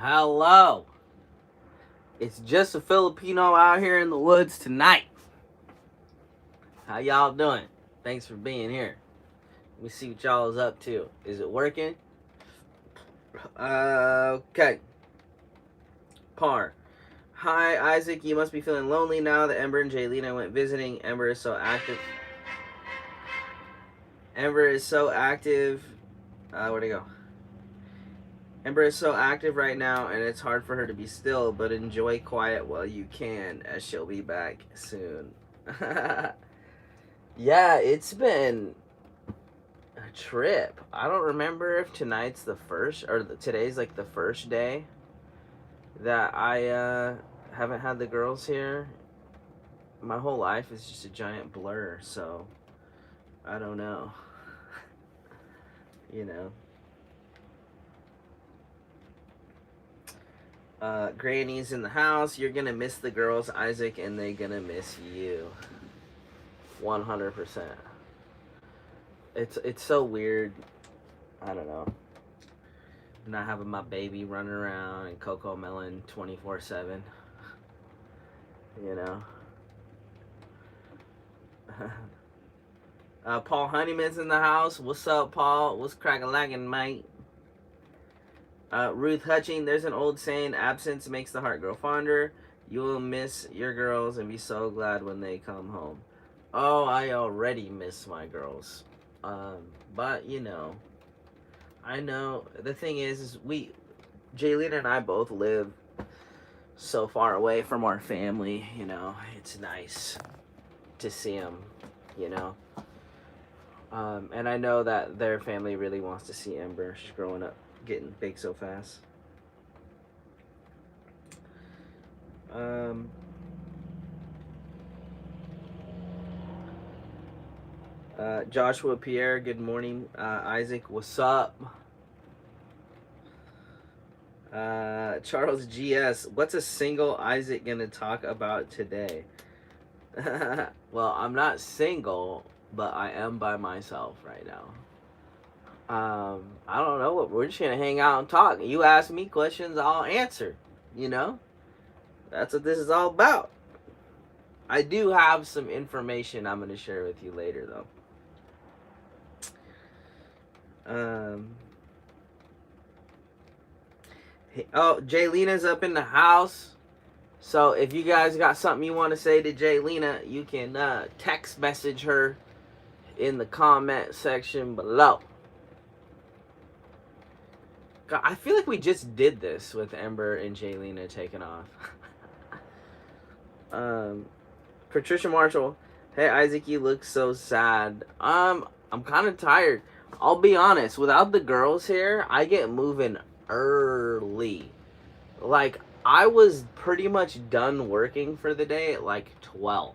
Hello. It's just a Filipino out here in the woods tonight. How y'all doing? Thanks for being here. Let me see what y'all is up to. Is it working? Okay. Par. Hi, Isaac. You must be feeling lonely now that Ember and Jaylina went visiting. Ember is so active. Where'd he go? Ember is so active right now, and it's hard for her to be still, but enjoy quiet while you can, as she'll be back soon. Yeah, it's been a trip. I don't remember if tonight's the first, or today's like the first day that I haven't had the girls here. My whole life is just a giant blur, so I don't know. You know. Granny's in the house. You're gonna miss the girls, Isaac, and they gonna miss you. 100%. It's so weird. I don't know. Not having my baby running around and Coco Melon 24/7. You know. Paul Honeyman's in the house. What's up, Paul? What's crackin' mate? Ruth Hutching, there's an old saying, absence makes the heart grow fonder. You will miss your girls and be so glad when they come home. Oh, I already miss my girls. But, you know, I know, the thing is Jaylina and I both live so far away from our family, you know. It's nice to see them, you know. And I know that their family really wants to see Ember. She's growing up, getting big so fast. Joshua Pierre, good morning. Isaac, what's up? Charles GS, what's a single Isaac gonna talk about today? Well, I'm not single, but I am by myself right now. I don't know what, we're just gonna hang out and talk. You ask me questions, I'll answer. You know, that's what this is all about. I do have some information I'm gonna share with you later, though. Oh, Jaylina's up in the house. So if you guys got something you want to say to Jaylina, you can text message her in the comment section below. God, I feel like we just did this with Ember and Jaylina taking off. Patricia Marshall, hey Isaac, you look so sad. I'm kind of tired. I'll be honest, without the girls here, I get moving early. Like, I was pretty much done working for the day at like 12.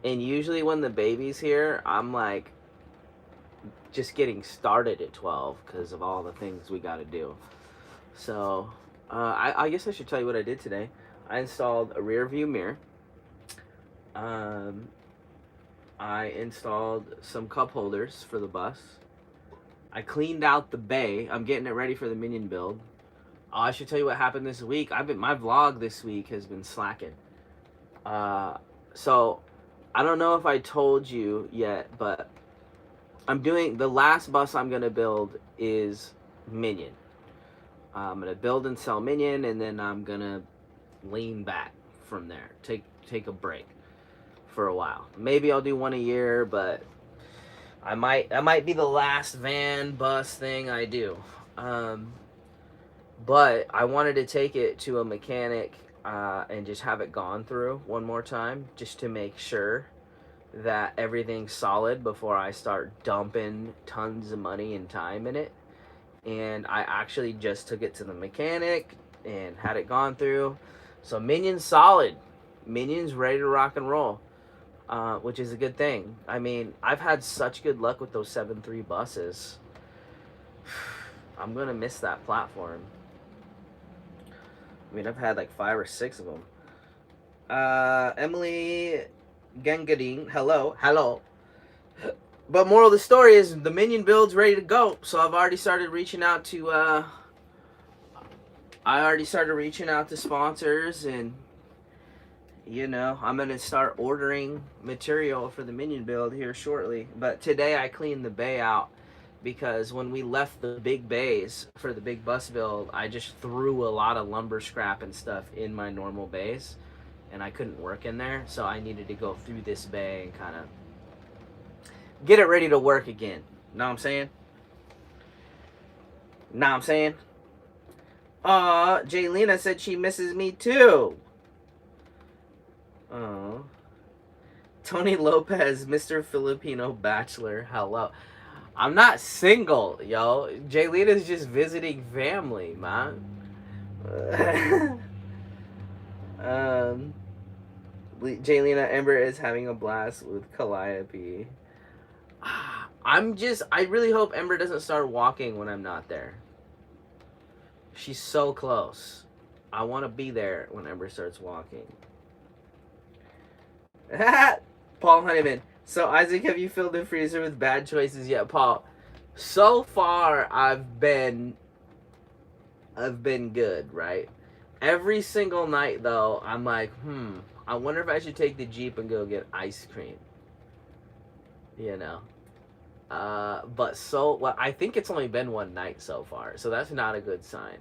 And usually when the baby's here, I'm like just getting started at 12 because of all the things we got to do. So, I guess I should tell you what I did today. I installed a rear view mirror. I installed some cup holders for the bus. I cleaned out the bay. I'm getting it ready for the Minion build. I should tell you what happened this week. My vlog this week has been slacking. So I don't know if I told you yet, but I'm doing the last bus I'm gonna build is Minion. I'm gonna build and sell Minion, and then I'm gonna lean back from there. Take a break for a while. Maybe I'll do one a year, but that might be the last van bus thing I do. But I wanted to take it to a mechanic and just have it gone through one more time, just to make sure that everything's solid before I start dumping tons of money and time in it. And I actually just took it to the mechanic and had it gone through. So Minion's solid. Minion's ready to rock and roll, which is a good thing. I mean, I've had such good luck with those 7.3 buses. I'm going to miss that platform. I mean, I've had like 5 or 6 of them. Emily Gangadine, hello. But moral of the story is the Minion build's ready to go. So I've already started reaching out to I already started reaching out to sponsors, and I'm gonna start ordering material for the minion build here shortly. But today I cleaned the bay out because when we left the big bays for the big bus build, I just threw a lot of lumber scrap and stuff in my normal bays, and I couldn't work in there, so I needed to go through this bay and kind of get it ready to work again. Know what I'm saying? Know what I'm saying? Jaylena said she misses me too. Oh. Tony Lopez, Mr. Filipino Bachelor. Hello. I'm not single, yo. Jaylena's just visiting family, man. Jaylena Ember is having a blast with Calliope. I really hope Ember doesn't start walking when I'm not there. She's so close. I want to be there when Ember starts walking. Paul Honeyman. So, Isaac, have you filled the freezer with bad choices yet, Paul? So far, I've been good, right? Every single night, though, I'm like, I wonder if I should take the Jeep and go get ice cream. But I think it's only been one night so far, so that's not a good sign.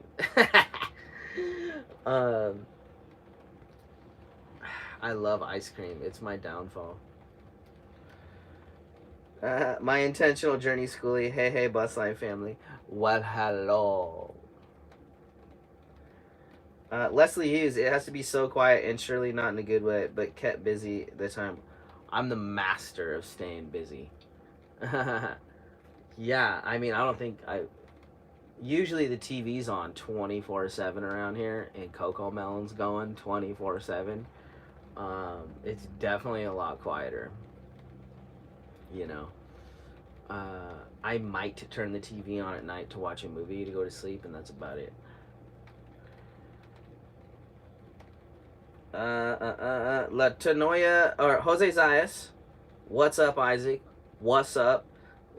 I love ice cream. It's my downfall. My intentional journey, Schoolie. Hey, bus line family. What hello? Leslie Hughes. It has to be so quiet and surely not in a good way, but kept busy the time. I'm the master of staying busy. Yeah, I mean, I don't think usually the TV's on 24/7 around here, and Coco Melon's going 24/7. It's definitely a lot quieter. I might turn the TV on at night to watch a movie to go to sleep, and that's about it. Latanoia or Jose Zayas. What's up, Isaac? What's up?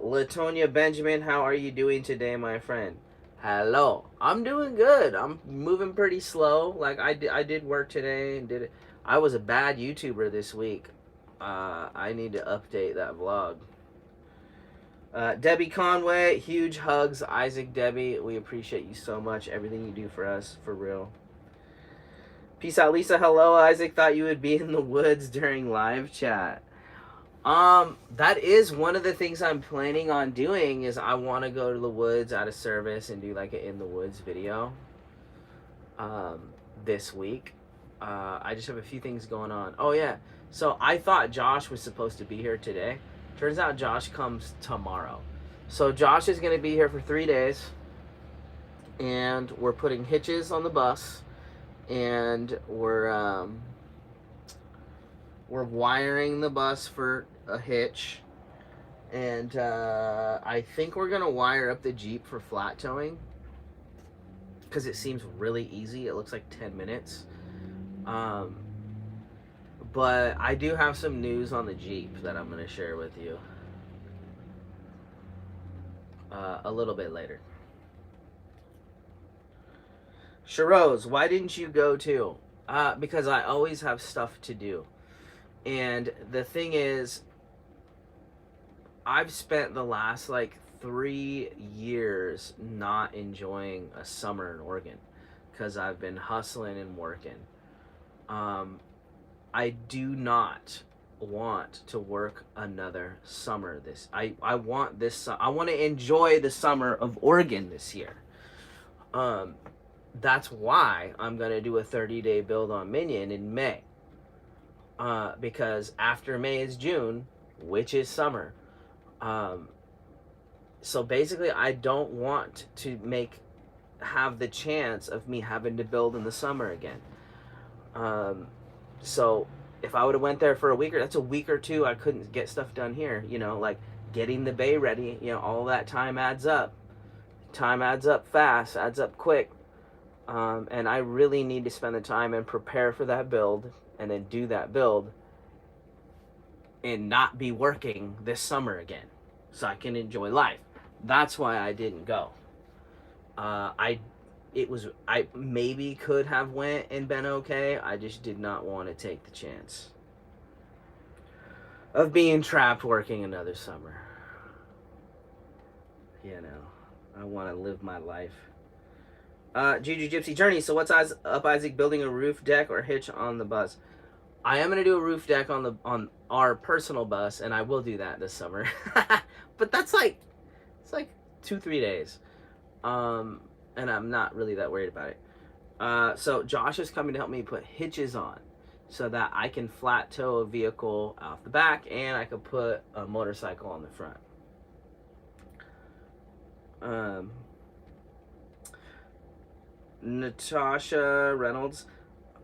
Latonia Benjamin, how are you doing today, my friend? Hello. I'm doing good. I'm moving pretty slow. Like I did work today and did it. I was a bad YouTuber this week. I need to update that vlog. Debbie Conway, huge hugs. Isaac, Debbie, we appreciate you so much. Everything you do for us, for real. Peace out, Lisa. Hello, Isaac. Thought you would be in the woods during live chat. That is one of the things I'm planning on doing. Is I want to go to the woods out of service and do like an in the woods video. This week. I just have a few things going on. Oh yeah. So I thought Josh was supposed to be here today. Turns out Josh comes tomorrow. So Josh is going to be here for 3 days. And we're putting hitches on the bus. And we're wiring the bus for a hitch. And I think we're going to wire up the Jeep for flat towing. Because it seems really easy. It looks like 10 minutes. But I do have some news on the Jeep that I'm going to share with you a little bit later. Sharose, why didn't you go too? Because I always have stuff to do. And the thing is, I've spent the last 3 years not enjoying a summer in Oregon because I've been hustling and working. I do not want to work another summer. I want this. I want to enjoy the summer of Oregon this year. That's why I'm gonna do a 30-day build on Minion in May. Because after May is June, which is summer. So basically, I don't want to have the chance of me having to build in the summer again. So if I would have went there for a week, that's a week or two I couldn't get stuff done here. Like getting the bay ready. All that time adds up. Time adds up fast, adds up quick. And I really need to spend the time and prepare for that build and then do that build and not be working this summer again so I can enjoy life. That's why I didn't go. I maybe could have went and been okay. I just did not want to take the chance of being trapped working another summer. You know, I want to live my life. Juju Gypsy Journey. So what's up, Isaac? Building a roof deck or hitch on the bus? I am gonna do a roof deck on our personal bus, and I will do that this summer. But that's like, it's like 2-3 days, and I'm not really that worried about it. So Josh is coming to help me put hitches on, so that I can flat tow a vehicle off the back, and I could put a motorcycle on the front. Natasha Reynolds.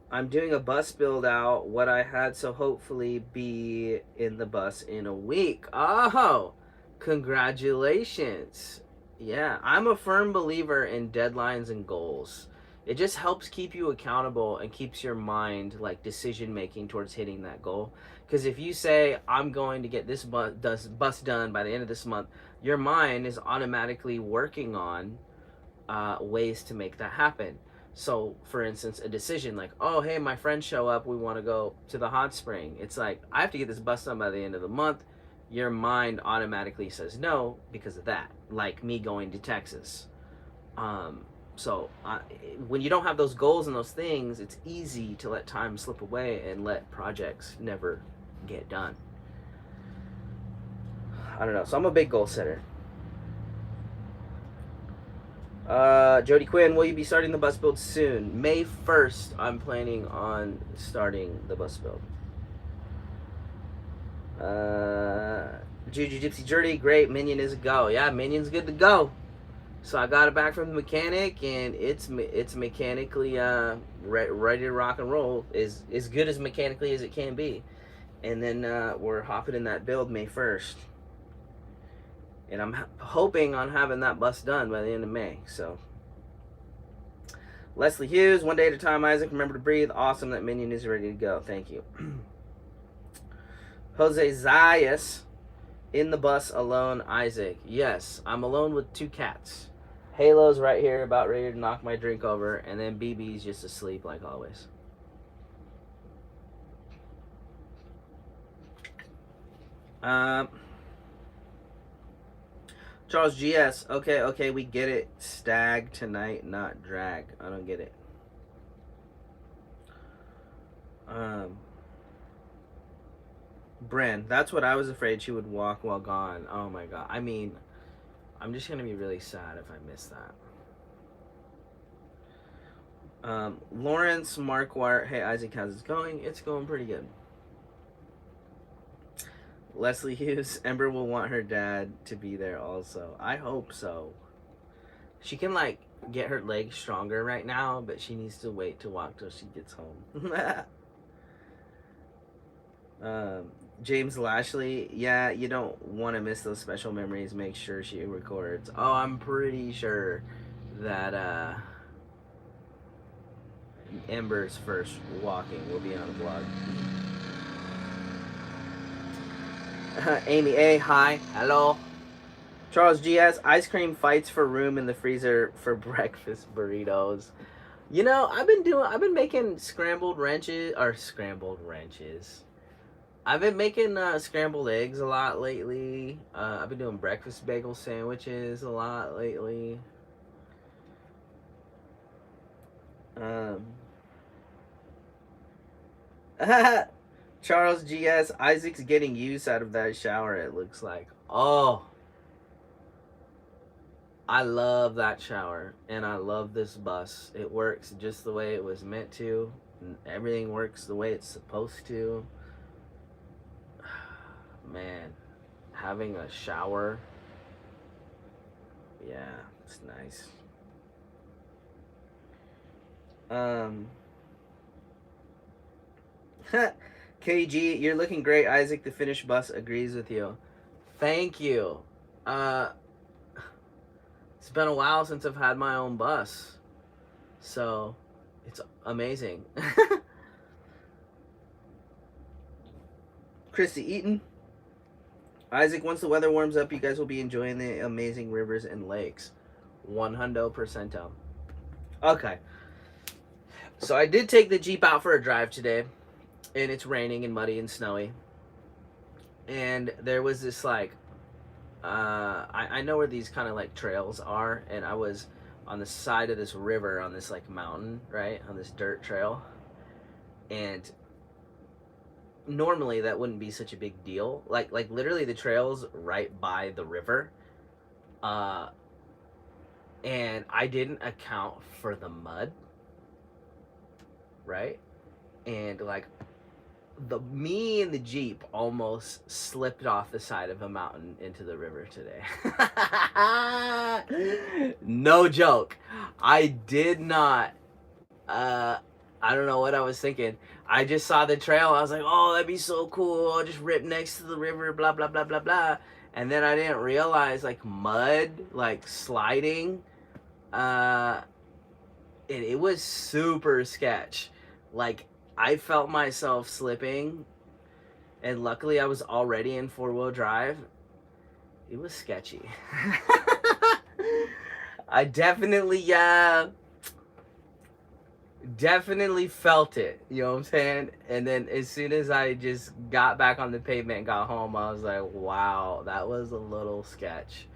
I'm doing a bus build out, what I had, so hopefully be in the bus in a week. Oh, congratulations. Yeah, I'm a firm believer in deadlines and goals. It just helps keep you accountable and keeps your mind like decision making towards hitting that goal. Because if you say, I'm going to get this bus done by the end of this month, your mind is automatically working on ways to make that happen. So, for instance, a decision like, oh, hey, my friends show up, we want to go to the hot spring. It's like, I have to get this bus done by the end of the month. Your mind automatically says no because of that, like me going to Texas. So when you don't have those goals and those things, it's easy to let time slip away and let projects never get done. I don't know. So I'm a big goal setter. Jody Quinn, will you be starting the bus build soon? May 1st, I'm planning on starting the bus build. Juju Gypsy Journey, great. Minion is a go. Yeah, Minion's good to go. So I got it back from the mechanic, and it's mechanically ready to rock and roll. Is as good as mechanically as it can be. And then we're hopping in that build May 1st. And I'm hoping on having that bus done by the end of May. So, Leslie Hughes, one day at a time, Isaac. Remember to breathe. Awesome that Minion is ready to go. Thank you. Jose Zayas, in the bus alone, Isaac. Yes, I'm alone with 2 cats. Halo's right here, about ready to knock my drink over, and then BB's just asleep like always. Charles GS, okay, we get it. Stag tonight, not drag. I don't get it. Bren, that's what I was afraid she would walk while gone. Oh my god. I mean, I'm just gonna be really sad if I miss that. Lawrence Marquardt, hey Isaac, how's it going? It's going pretty good. Leslie Hughes, Ember will want her dad to be there also. I hope so. She can like get her legs stronger right now, but she needs to wait to walk till she gets home. James Lashley, yeah, you don't want to miss those special memories. Make sure she records. Oh, I'm pretty sure that Ember's first walking will be on the vlog. Amy A, hi, hello. Charles GS, ice cream fights for room in the freezer for breakfast burritos. You know, I've been making scrambled ranches. I've been making scrambled eggs a lot lately. I've been doing breakfast bagel sandwiches a lot lately. Charles GS, Isaac's getting use out of that shower, it looks like. Oh, I love that shower, and I love this bus. It works just the way it was meant to, and everything works the way it's supposed to. Man, having a shower, yeah, it's nice. KG, you're looking great, Isaac. The finished bus agrees with you. Thank you. It's been a while since I've had my own bus, so it's amazing. Christy Eaton, Isaac, once the weather warms up, you guys will be enjoying the amazing rivers and lakes. 100%. Okay. So I did take the Jeep out for a drive today, and it's raining and muddy and snowy. And there was this like, I know where these kind of like trails are, and I was on the side of this river on this like mountain, right, on this dirt trail. And normally that wouldn't be such a big deal. Like literally the trail's right by the river. Uh, and I didn't account for the mud, right? And like me and the Jeep almost slipped off the side of a mountain into the river today. No joke. I did not uh I don't know what I was thinking. I just saw the trail. I was like, "Oh, that'd be so cool. I'll just rip next to the river, blah blah blah blah blah." And then I didn't realize like mud, like sliding. Uh it was super sketch. Like I felt myself slipping, and luckily I was already in four-wheel drive. It was sketchy. I definitely felt it. You know what I'm saying? And then as soon as I just got back on the pavement and got home, I was like, wow, that was a little sketch.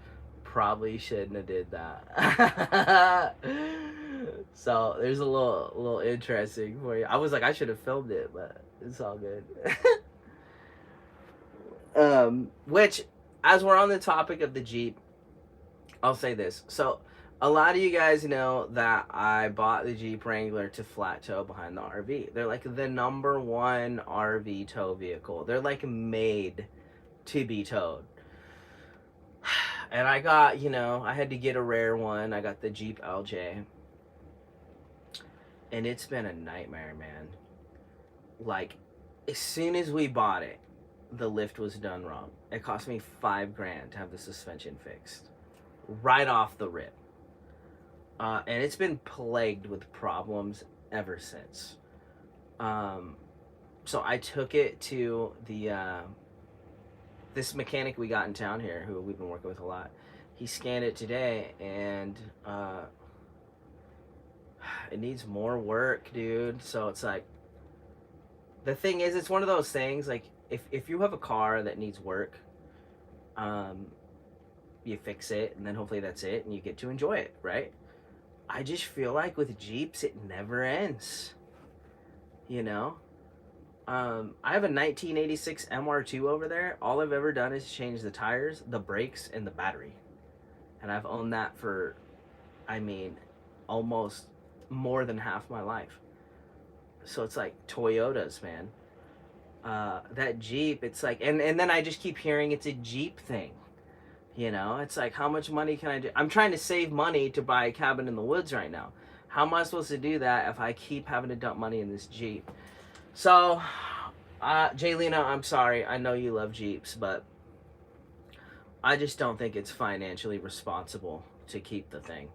Probably shouldn't have did that. So there's a little interesting for you. I was like, I should have filmed it, but it's all good. Which, as we're on the topic of the Jeep, I'll say this. So, a lot of you guys know that I bought the Jeep Wrangler to flat tow behind the RV. They're like the number one RV tow vehicle. They're like made to be towed. And I got, I had to get a rare one. I got the Jeep LJ. And it's been a nightmare, man. Like, as soon as we bought it, the lift was done wrong. It cost me $5,000 to have the suspension fixed. Right off the rip. And it's been plagued with problems ever since. So I took it to this mechanic we got in town here, who we've been working with a lot. He scanned it today, and it needs more work, dude. So it's like, the thing is, it's one of those things, like, if you have a car that needs work, you fix it, and then hopefully that's it, and you get to enjoy it, right? I just feel like with Jeeps, it never ends. I have a 1986 MR2 over there. All I've ever done is change the tires, the brakes, and the battery. And I've owned that for, almost more than half my life. So it's like Toyotas, man. That Jeep, it's like, and then I just keep hearing it's a Jeep thing. It's like, how much money can I do? I'm trying to save money to buy a cabin in the woods right now. How am I supposed to do that if I keep having to dump money in this Jeep? So, Jaylena, I'm sorry. I know you love Jeeps, but I just don't think it's financially responsible to keep the thing.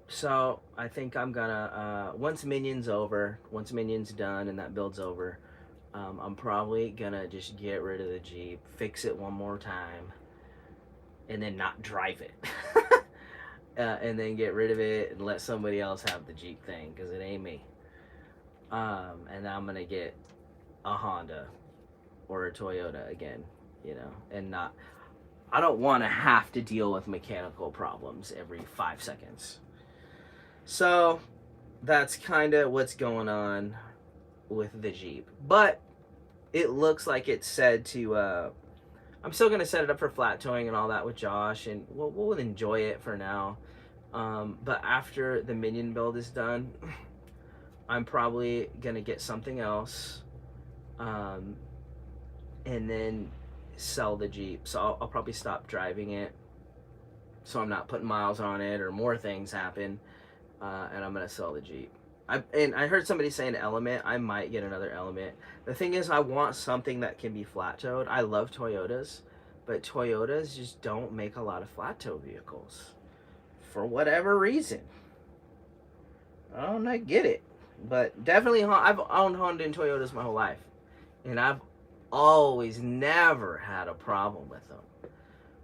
So I think I'm gonna, once Minion's done and that build's over, I'm probably gonna just get rid of the Jeep, fix it one more time, and then not drive it. And then get rid of it and let somebody else have the Jeep thing, because it ain't me. And I'm gonna get a Honda or a Toyota again, and not, I don't want to have to deal with mechanical problems every 5 seconds. So that's kind of what's going on with the Jeep. But it looks like it's said to, I'm still going to set it up for flat towing and all that with Josh, and we'll enjoy it for now. But after the Minion build is done, I'm probably going to get something else, and then sell the Jeep. So I'll probably stop driving it, so I'm not putting miles on it or more things happen. And I'm gonna sell the Jeep. I heard somebody say an Element. I might get another Element. The thing is, I want something that can be flat towed. I love Toyotas, but Toyotas just don't make a lot of flat tow vehicles for whatever reason. I don't get it, but definitely I've owned Honda and Toyotas my whole life, and I've always never had a problem with them.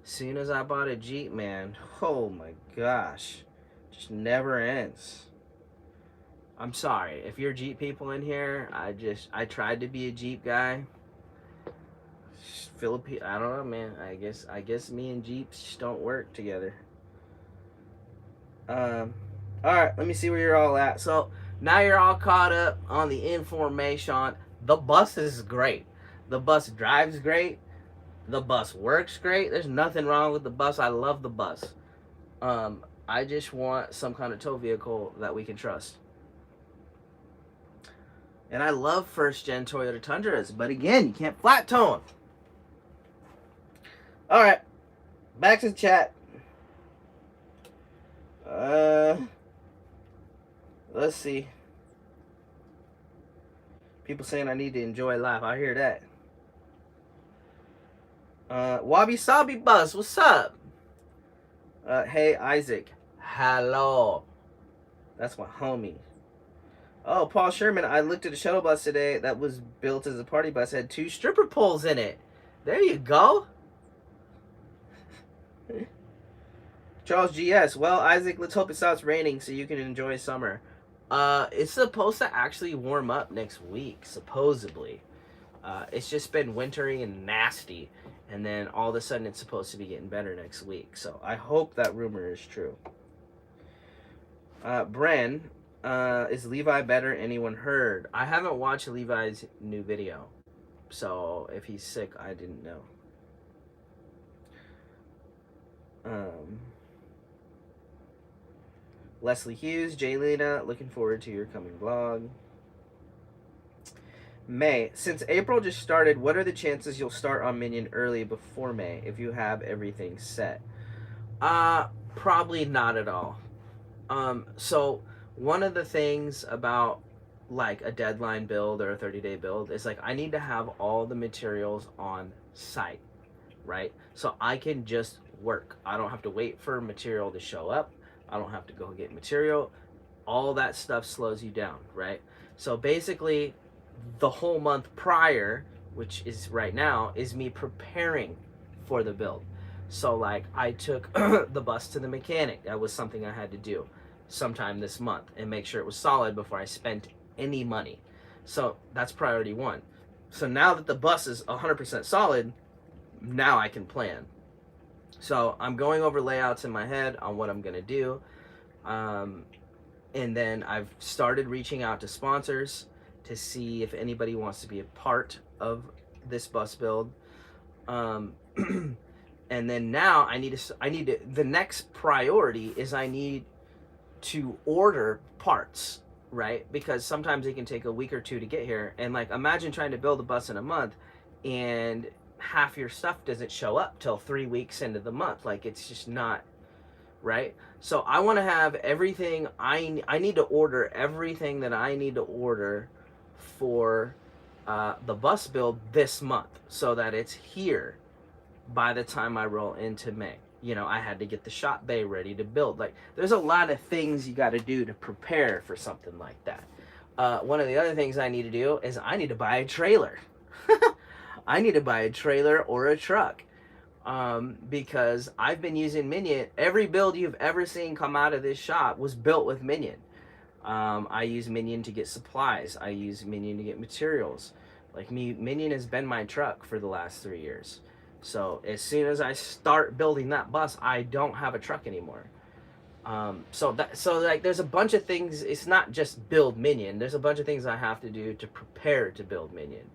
Soon as I bought a Jeep, man, oh my gosh. Just never ends. I'm sorry if you're Jeep people in here. I tried to be a Jeep guy. Philippine, I don't know, man. I guess me and Jeeps just don't work together. All right, let me see where you're all at. So now you're all caught up on the information. The bus is great. The bus drives great. The bus works great. There's nothing wrong with the bus. I love the bus. I just want some kind of tow vehicle that we can trust. And I love first gen Toyota Tundras, but again, you can't flat tow them. All right, back to the chat. Let's see. People saying I need to enjoy life. I hear that. Wabi Sabi Bus, what's up? Hey Isaac, hello. That's my homie. Oh, Paul Sherman, I looked at a shuttle bus today that was built as a party bus. It had 2 stripper poles in it. There you go. Charles GS, well, Isaac, let's hope it stops raining so you can enjoy summer. It's supposed to actually warm up next week, supposedly. It's just been wintry and nasty, and then all of a sudden it's supposed to be getting better next week. So I hope that rumor is true. Bren, is Levi better? Anyone heard? I haven't watched Levi's new video, so if he's sick, I didn't know. Leslie Hughes, Jaylena, looking forward to your coming vlog. May, since April just started, what are the chances you'll start on Minion early before May if you have everything set? Probably not at all. So one of the things about like a deadline build or a 30-day build is like I need to have all the materials on site, right? So I can just work. I don't have to wait for material to show up. I don't have to go get material. All that stuff slows you down, right? So basically, the whole month prior, which is right now, is me preparing for the build. So like I took the bus to the mechanic. That was something I had to do sometime this month and make sure it was solid before I spent any money. So that's priority 1. So now that the bus is 100% solid, now I can plan. So I'm going over layouts in my head on what I'm going to do. And then I've started reaching out to sponsors to see if anybody wants to be a part of this bus build. And then now I need to, the next priority is I need to order parts, right? Because sometimes it can take a week or 2 to get here. And like, imagine trying to build a bus in a month and half your stuff doesn't show up till 3 weeks into the month. Like, it's just not right. So I want to have everything. I need to order everything that I need to order for the bus build this month so that it's here by the time I roll into May. You know, I had to get the shop bay ready to build. Like, there's a lot of things you got to do to prepare for something like that. One of the other things I need to do is I need to buy a trailer. I need to buy a trailer or a truck because I've been using Minion. Every build you've ever seen come out of this shop was built with Minion. I use Minion to get supplies. I use Minion to get materials. Like Minion has been my truck for the last 3 years. So as soon as I start building that bus, I don't have a truck anymore. So like there's a bunch of things. It's not just build Minion. There's a bunch of things I have to do to prepare to build Minion.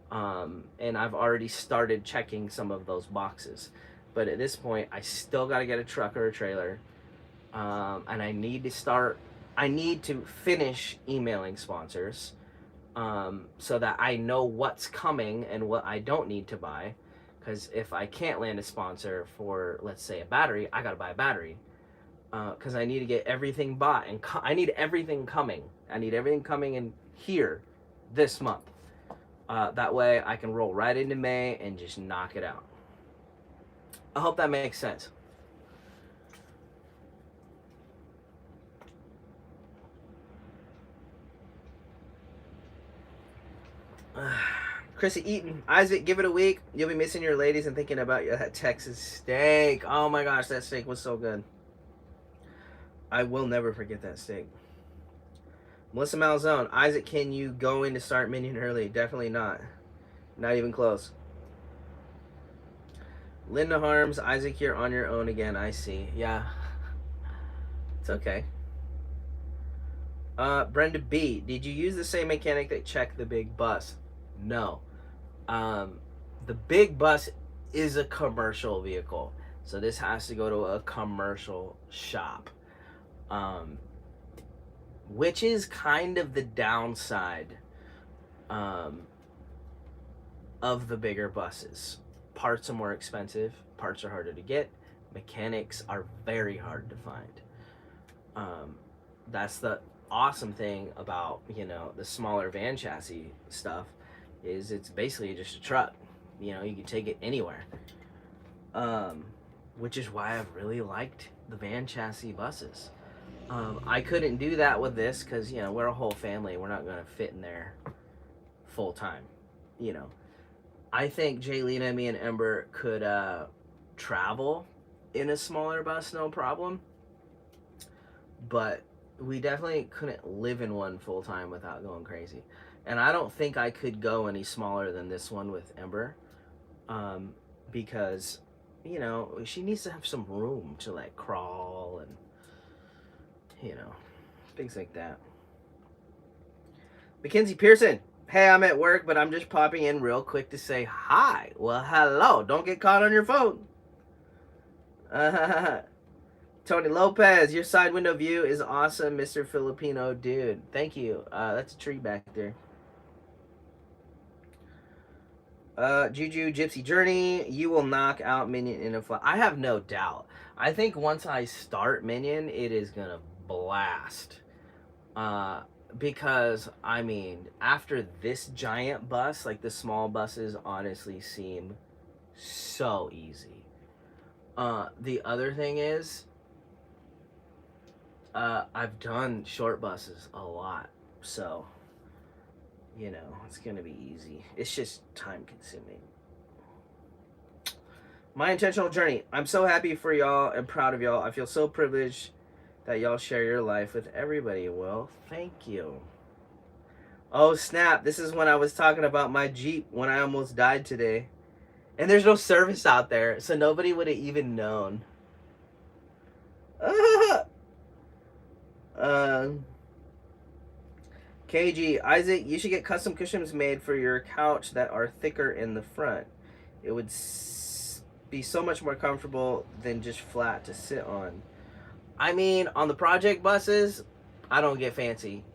And I've already started checking some of those boxes. But at this point, I still got to get a truck or a trailer. And I need to finish emailing sponsors so that I know what's coming and what I don't need to buy. Because if I can't land a sponsor for, let's say, a battery, I got to buy a battery. Because I need to get everything bought. And I need everything coming. I need everything coming in here this month. That way I can roll right into May and just knock it out. I hope that makes sense. Chrissy Eaton, Isaac, give it a week. You'll be missing your ladies and thinking about that Texas steak. Oh my gosh, that steak was so good. I will never forget that steak. Melissa Malzone, Isaac, can you go in to start Minion early? Definitely not. Not even close. Linda Harms, Isaac, you're on your own again. I see. Yeah. It's okay. Brenda B, did you use the same mechanic that checked the big bus? No. The big bus is a commercial vehicle, so this has to go to a commercial shop, which is kind of the downside of the bigger buses. Parts are more expensive, parts are harder to get, mechanics are very hard to find. That's the awesome thing about, you know, the smaller van chassis stuff, is it's basically just a truck. You know, you can take it anywhere. Which is why I've really liked the van chassis buses. I couldn't do that with this because, you know, we're a whole family. We're not going to fit in there full time. You know, I think Jaylena, me, and Ember could travel in a smaller bus, no problem. But we definitely couldn't live in one full time without going crazy. And I don't think I could go any smaller than this one with Ember. Because, you know, she needs to have some room to like crawl and, you know, things like that. Mackenzie Pearson, hey, I'm at work, but I'm just popping in real quick to say hi. Well, hello. Don't get caught on your phone. Tony Lopez, your side window view is awesome, Mr. Filipino dude. Thank you. That's a tree back there. Juju Gypsy Journey, you will knock out Minion in a fly. I have no doubt. I think once I start Minion, it is gonna blast. Because I mean, after this giant bus, like the small buses honestly seem so easy. The other thing is, I've done short buses a lot, so you know, it's gonna be easy. It's just time consuming. My intentional journey. I'm so happy for y'all and proud of y'all. I feel so privileged that y'all share your life with everybody. Well, thank you. Oh snap, this is when I was talking about my Jeep when I almost died today. And there's no service out there, so nobody would have even known. KG, Isaac, you should get custom cushions made for your couch that are thicker in the front. It would be so much more comfortable than just flat to sit on. I mean, on the project buses, I don't get fancy.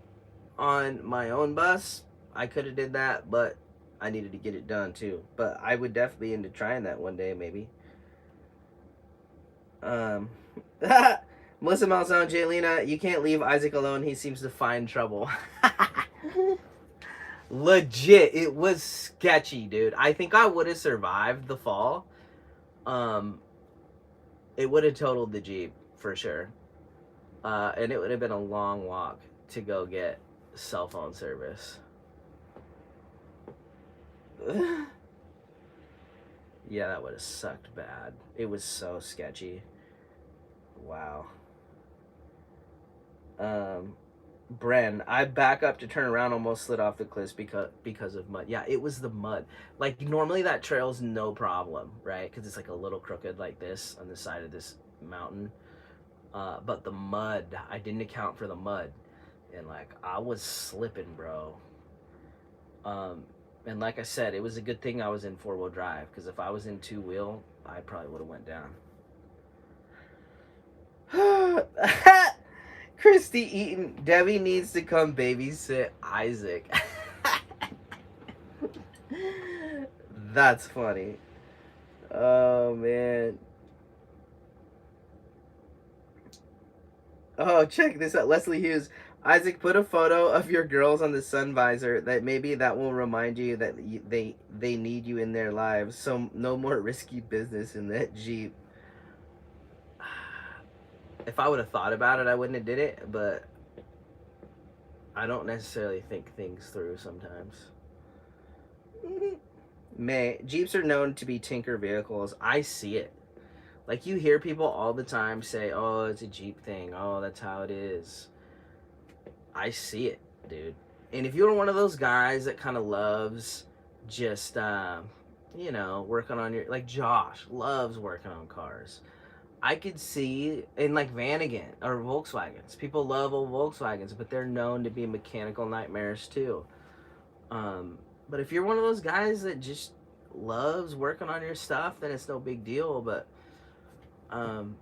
On my own bus, I could have did that, but I needed to get it done too. But I would definitely be into trying that one day, maybe. Melissa Malzone, Jaylena, you can't leave Isaac alone. He seems to find trouble. Legit, it was sketchy, dude. I think I would have survived the fall. It would have totaled the Jeep for sure. And it would have been a long walk to go get cell phone service. Yeah, that would have sucked bad. It was so sketchy. Wow. Bren, I back up to turn around, almost slid off the cliffs because of mud. Yeah, it was the mud. Like normally that trail's no problem, right? Because it's like a little crooked like this on the side of this mountain. But the mud, I didn't account for the mud, and like I was slipping, bro. And like I said, it was a good thing I was in 4-wheel drive, because if I was in 2-wheel, I probably would have went down. Christy Eaton, Debbie needs to come babysit Isaac. That's funny. Oh man. Oh, check this out. Leslie Hughes. Isaac, put a photo of your girls on the sun visor. That maybe that will remind you that they need you in their lives. So no more risky business in that Jeep. If I would have thought about it, I wouldn't have did it, but I don't necessarily think things through sometimes. May, Jeeps are known to be tinker vehicles. I see it. Like, you hear people all the time say, oh, it's a Jeep thing. Oh, that's how it is. I see it, dude. And if you're one of those guys that kind of loves just, working on your, like Josh loves working on cars. I could see in like Vanagon or Volkswagens. People love old Volkswagens, but they're known to be mechanical nightmares too. But if you're one of those guys that just loves working on your stuff, then it's no big deal. But um,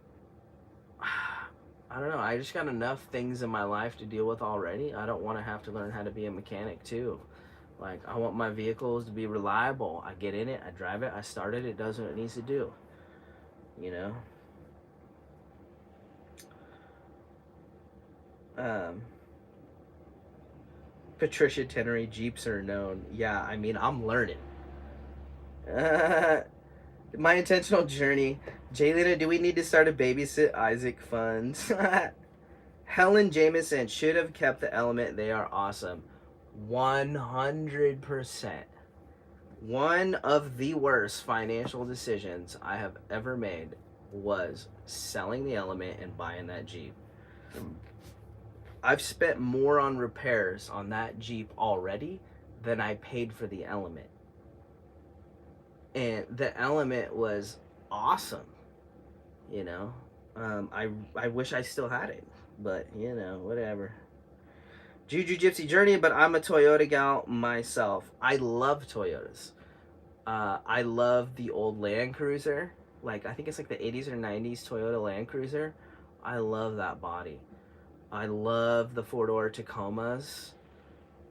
I don't know. I just got enough things in my life to deal with already. I don't want to have to learn how to be a mechanic too. Like, I want my vehicles to be reliable. I get in it, I drive it, I start it, it does what it needs to do. You know? Patricia Tenery, Jeeps are known. Yeah, I mean, I'm learning. My intentional journey. Jaylena, do we need to start a babysit Isaac fund? Helen Jameson should have kept the element. They are awesome. 100%. One of the worst financial decisions I have ever made was selling the element and buying that Jeep. I've spent more on repairs on that Jeep already than I paid for the element. And the element was awesome, you know. I wish I still had it, but whatever. Juju Gypsy Journey, but I'm a Toyota gal myself. I love Toyotas. I love the old Land Cruiser. Like, I think it's like the 80s or 90s Toyota Land Cruiser. I love that body. I love the four-door Tacomas.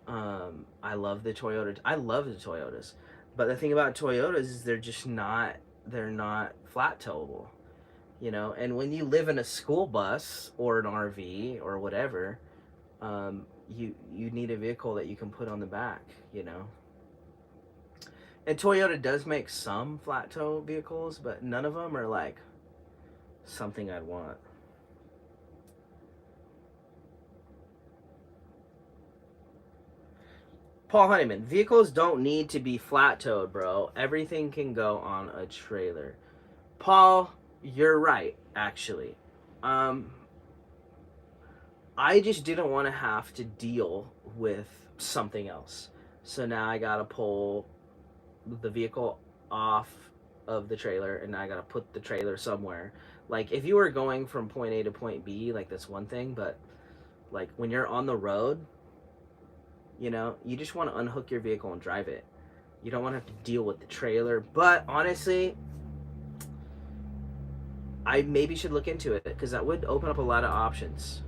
I love the Toyota. I love the Toyotas. But the thing about Toyotas is they're not flat towable. And when you live in a school bus or an RV or whatever, you need a vehicle that you can put on the back, And Toyota does make some flat tow vehicles, but none of them are like something I'd want. Paul Honeyman, vehicles don't need to be flat towed, bro. Everything can go on a trailer. Paul, you're right, actually. I just didn't want to have to deal with something else. So now I gotta pull the vehicle off of the trailer, and I gotta put the trailer somewhere. Like, if you were going from point A to point B, like, that's one thing, but like when you're on the road, you just want to unhook your vehicle and drive it. You don't want to have to deal with the trailer. But honestly, I maybe should look into it, because that would open up a lot of options.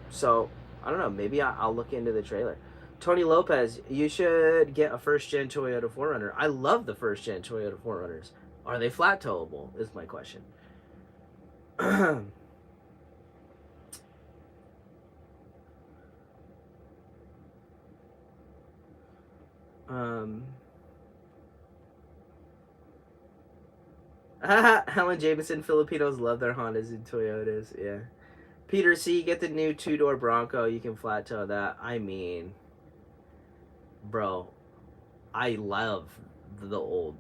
So I don't know, maybe I'll look into the trailer. Tony Lopez, you should get a first-gen Toyota 4Runner. I love the first-gen Toyota 4Runners. Are they flat towable, is my question. Helen Jameson, Filipinos love their Hondas and Toyotas. Yeah. Peter C, get the new two-door Bronco. You can flat tow that. I mean, bro, I love the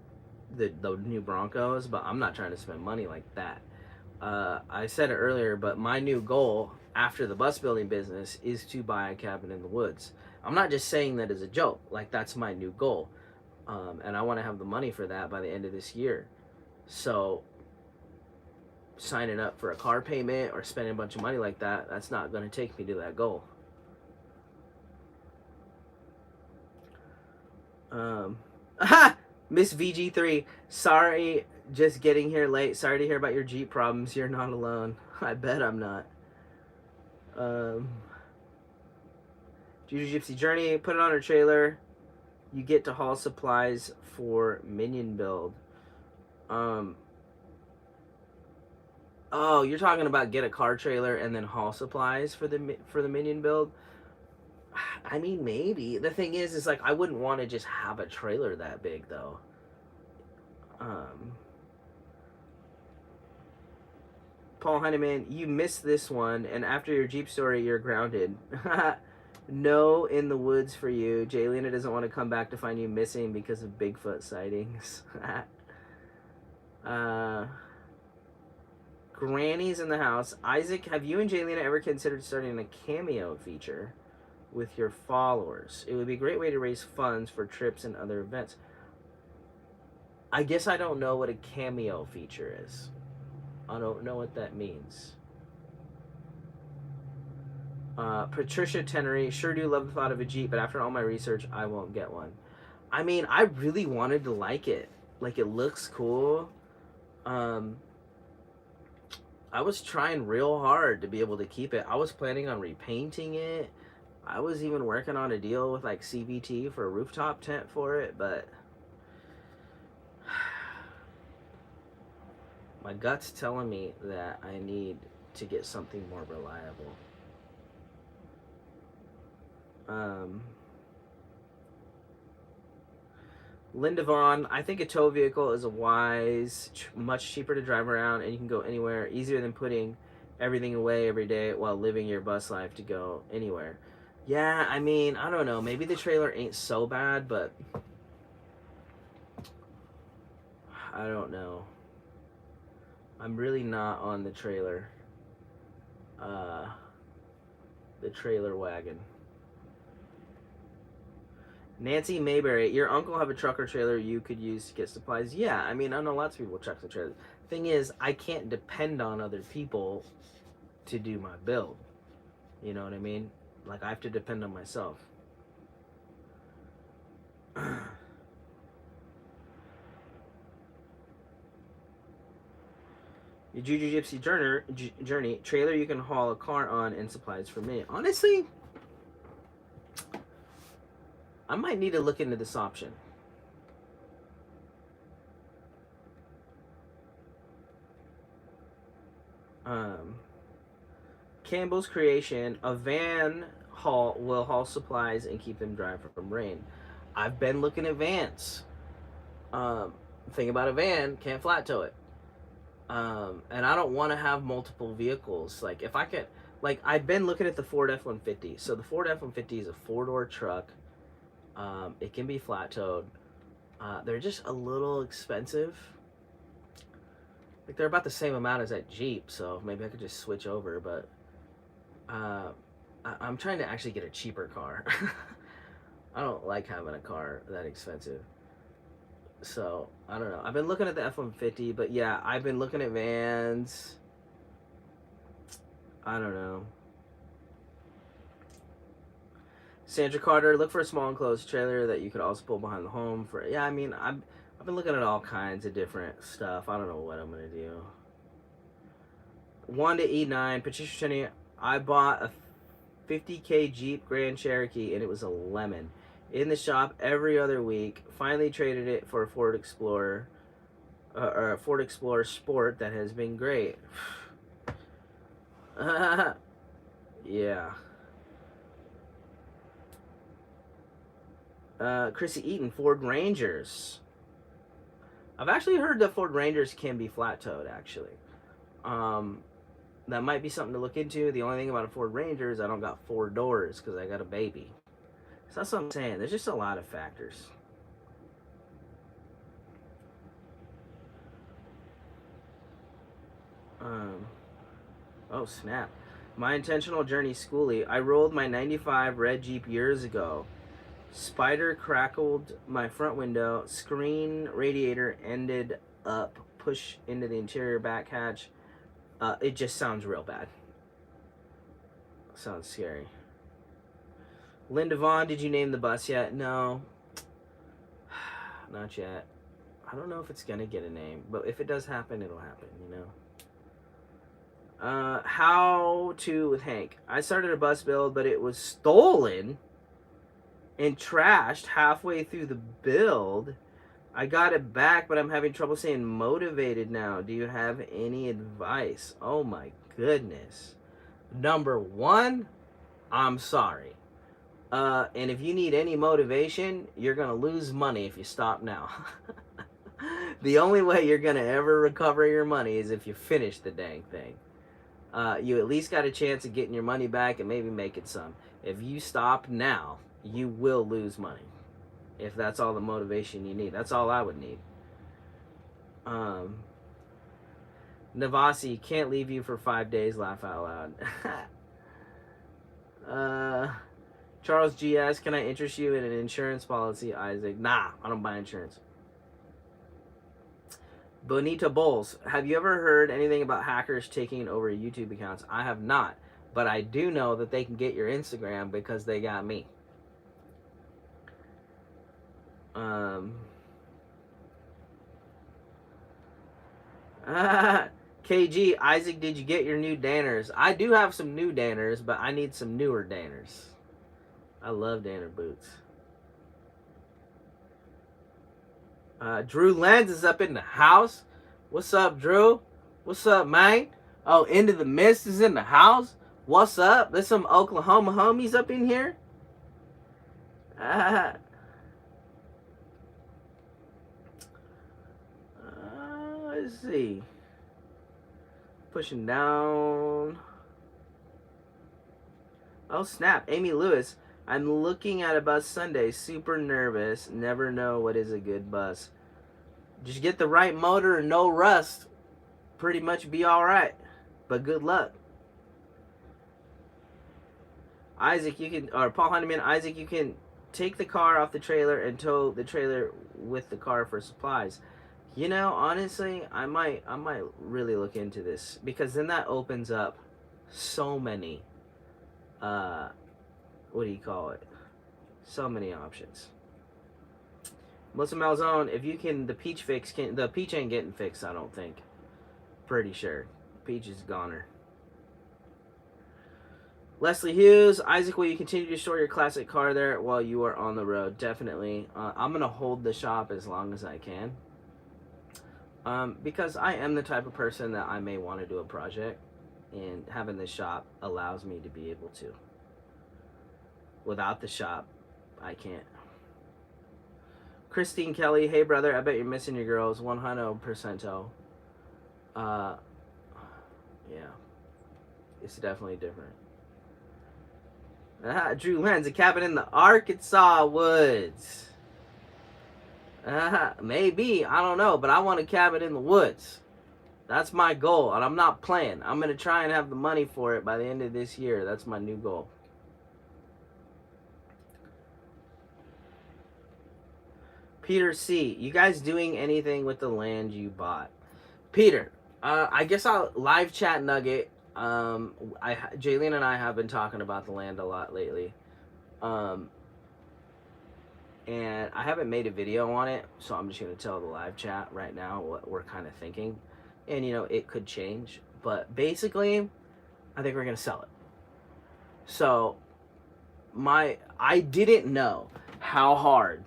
new Broncos, but I'm not trying to spend money like that. I said it earlier, but my new goal after the bus building business is to buy a cabin in the woods. I'm not just saying that as a joke. Like, that's my new goal. And I want to have the money for that by the end of this year. So signing up for a car payment or spending a bunch of money like that, that's not going to take me to that goal. Miss VG3, sorry, just getting here late. Sorry to hear about your Jeep problems. You're not alone. I bet I'm not. Juju Gypsy Journey, put it on her trailer. You get to haul supplies for minion build. Oh, you're talking about get a car trailer and then haul supplies for the minion build? I mean, maybe. The thing is like, I wouldn't want to just have a trailer that big, though. Paul Heineman, you missed this one, and after your Jeep story, you're grounded. No in the woods for you. Jaylena doesn't want to come back to find you missing because of Bigfoot sightings. uh, Granny's in the house. Isaac, have you and Jaylena ever considered starting a cameo feature with your followers? It would be a great way to raise funds for trips and other events. I guess I don't know what a cameo feature is. I don't know what that means. Patricia Tenery, sure do love the thought of a Jeep, but after all my research, I won't get one. I mean, I really wanted to like it. Like, it looks cool. I was trying real hard to be able to keep it. I was planning on repainting it. I was even working on a deal with like CVT for a rooftop tent for it, but my gut's telling me that I need to get something more reliable. Linda Vaughn, I think a tow vehicle is a wise, much cheaper to drive around, and you can go anywhere, easier than putting everything away every day while living your bus life to go anywhere. Yeah, I mean, I don't know. Maybe the trailer ain't so bad, but I don't know. I'm really not on the trailer. The trailer wagon. Nancy Mayberry, your uncle have a truck or trailer you could use to get supplies? Yeah, I mean, I know lots of people with trucks and trailers. Thing is, I can't depend on other people to do my build. You know what I mean? Like, I have to depend on myself. Your Juju Gypsy journey trailer you can haul a car on and supplies for me. Honestly, I might need to look into this option. Campbell's Creation, a van will haul supplies and keep them dry from rain. I've been looking at vans. Thing about a van, can't flat tow it. And I don't want to have multiple vehicles. Like, if I could, like, I've been looking at the Ford F-150. So the Ford F-150 is a 4-door truck. It can be flat towed. They're just a little expensive. Like, they're about the same amount as that Jeep, so maybe I could just switch over, but I'm trying to actually get a cheaper car. I don't like having a car that expensive. So, I don't know. I've been looking at the F-150, but yeah, I've been looking at vans. I don't know. Sandra Carter, look for a small enclosed trailer that you could also pull behind the home for. Yeah, I mean, I've been looking at all kinds of different stuff. I don't know what I'm gonna do. Wanda E9, Patricia Cheney, I bought a 50K Jeep Grand Cherokee and it was a lemon. In the shop every other week. Finally traded it for a Ford Explorer, or a Ford Explorer Sport that has been great. Yeah. Chrissy Eaton, Ford Rangers. I've actually heard that Ford Rangers can be flat towed, actually. That might be something to look into. The only thing about a Ford Ranger is I don't got 4 doors because I got a baby. So that's what I'm saying. There's just a lot of factors. Oh, snap. My intentional journey schoolie. I rolled my 95 red Jeep years ago. Spider crackled my front window. Screen radiator ended up. Push into the interior back hatch. It just sounds real bad. Sounds scary. Linda Vaughn, did you name the bus yet? No. Not yet. I don't know if it's gonna get a name, but if it does happen, it'll happen, you know? How to with Hank. I started a bus build, but it was stolen and trashed halfway through the build. I got it back, but I'm having trouble staying motivated now. Do you have any advice? Oh my goodness. Number one, I'm sorry. And if you need any motivation, you're going to lose money if you stop now. The only way you're going to ever recover your money is if you finish the dang thing. you at least got a chance of getting your money back and maybe making some. If you stop now, you will lose money. If that's all the motivation you need, that's all I would need. Navasi, can't leave you for 5 days. Laugh out loud. Charles GS, can I interest you in an insurance policy? Isaac, nah, I don't buy insurance. Bonita Bowles, have you ever heard anything about hackers taking over YouTube accounts? I have not, but I do know that they can get your Instagram because they got me. KG, Isaac, did you get your new Danners? I do have some new Danners, but I need some newer Danners. I love Danner boots. Drew Lenz is up in the house. What's up, Drew? What's up, man? Oh, Into the Mist is in the house. What's up? There's some Oklahoma homies up in here. Let's see. Pushing down. Oh, snap. Amy Lewis. I'm looking at a bus Sunday. Super nervous. Never know what is a good bus. Just get the right motor and no rust. Pretty much be alright. But good luck. Isaac, you can, or Paul Honeyman, Isaac, you can take the car off the trailer and tow the trailer with the car for supplies. You know, honestly, I might really look into this, because then that opens up so many, what do you call it? So many options. Melissa Malzone, if you can, the peach ain't getting fixed, I don't think. Pretty sure. Peach is goner. Leslie Hughes, Isaac, will you continue to store your classic car there while you are on the road? Definitely. I'm going to hold the shop as long as I can. Because I am the type of person that I may want to do a project, and having the shop allows me to be able to. Without the shop, I can't. Christine Kelly, hey brother, I bet you're missing your girls. 100%. Yeah. It's definitely different. Drew Lenz, a cabin in the Arkansas woods. Maybe, I don't know, but I want a cabin in the woods. That's my goal, and I'm not playing. I'm going to try and have the money for it by the end of this year. That's my new goal. Peter C., you guys doing anything with the land you bought? Peter, I guess I'll live chat Nugget. Jaylene and I have been talking about the land a lot lately. And I haven't made a video on it, so I'm just going to tell the live chat right now what we're kind of thinking. And, you know, it could change. But basically, I think we're going to sell it. So, I didn't know how hard,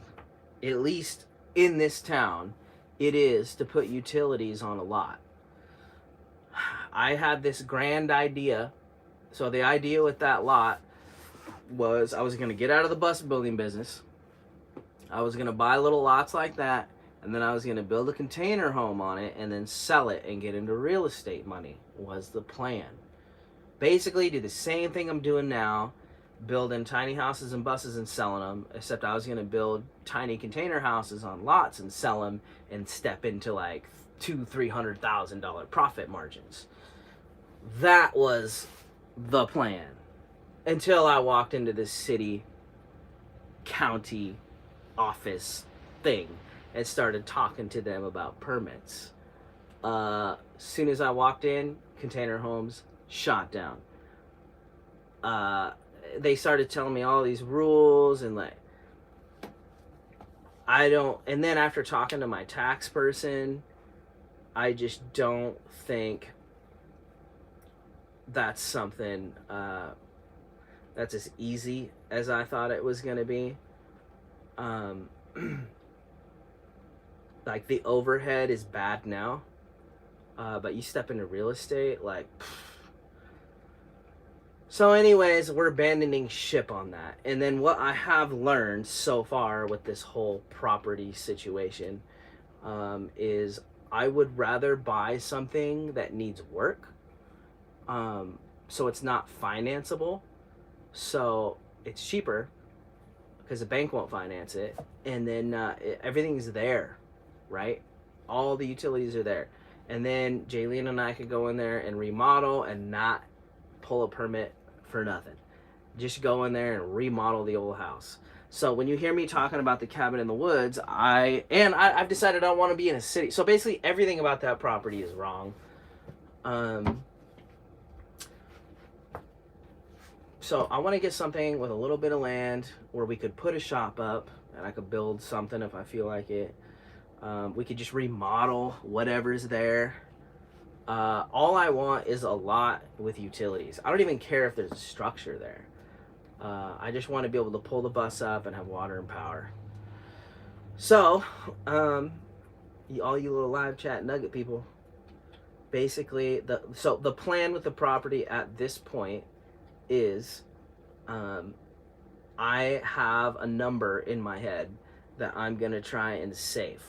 at least in this town, it is to put utilities on a lot. I had this grand idea. So the idea with that lot was I was going to get out of the bus building business. I was going to buy little lots like that, and then I was going to build a container home on it and then sell it and get into real estate money was the plan. Basically, do the same thing I'm doing now, building tiny houses and buses and selling them, except I was going to build tiny container houses on lots and sell them and step into like $200,000-$300,000 profit margins. That was the plan until I walked into this city, county office thing and started talking to them about permits. Soon as I walked in, container homes shot down. They started telling me all these rules and like and then after talking to my tax person, I just don't think that's something that's as easy as I thought it was going to be. Like the overhead is bad now, but you step into real estate, like, so anyways, we're abandoning ship on that. And then what I have learned so far with this whole property situation is I would rather buy something that needs work So it's not financeable. So it's cheaper because the bank won't finance it, and then everything's there, right? All the utilities are there, and then Jaylene and I could go in there and remodel and not pull a permit for nothing. Just go in there and remodel the old house. So when you hear me talking about the cabin in the woods, I've decided I don't want to be in a city. So basically, everything about that property is wrong. So I want to get something with a little bit of land where we could put a shop up, and I could build something if I feel like it. We could just remodel whatever's there. All I want is a lot with utilities. I don't even care if there's a structure there. I just want to be able to pull the bus up and have water and power. So, all you little live chat nugget people, basically, the plan with the property at this point is, I have a number in my head that I'm gonna try and save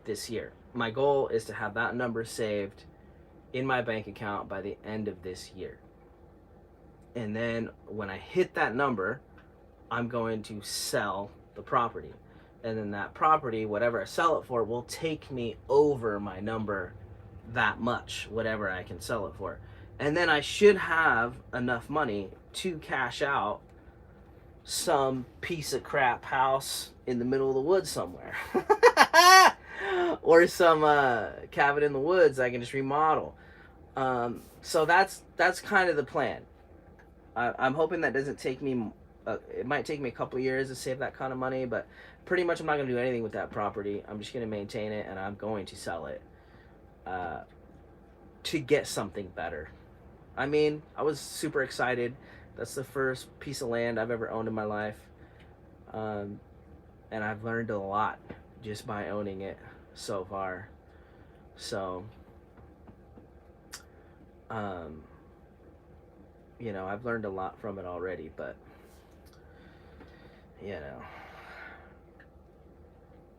this year. My goal is to have that number saved in my bank account by the end of this year. And then when I hit that number, I'm going to sell the property. And then that property, whatever I sell it for, will take me over my number that much, whatever I can sell it for. And then I should have enough money to cash out some piece of crap house in the middle of the woods somewhere. Or some cabin in the woods I can just remodel. So that's kind of the plan. I'm hoping that doesn't take me, it might take me a couple of years to save that kind of money, but pretty much I'm not going to do anything with that property. I'm just going to maintain it, and I'm going to sell it to get something better. I mean, I was super excited. That's the first piece of land I've ever owned in my life. And I've learned a lot just by owning it so far. So, you know, I've learned a lot from it already, but, you know,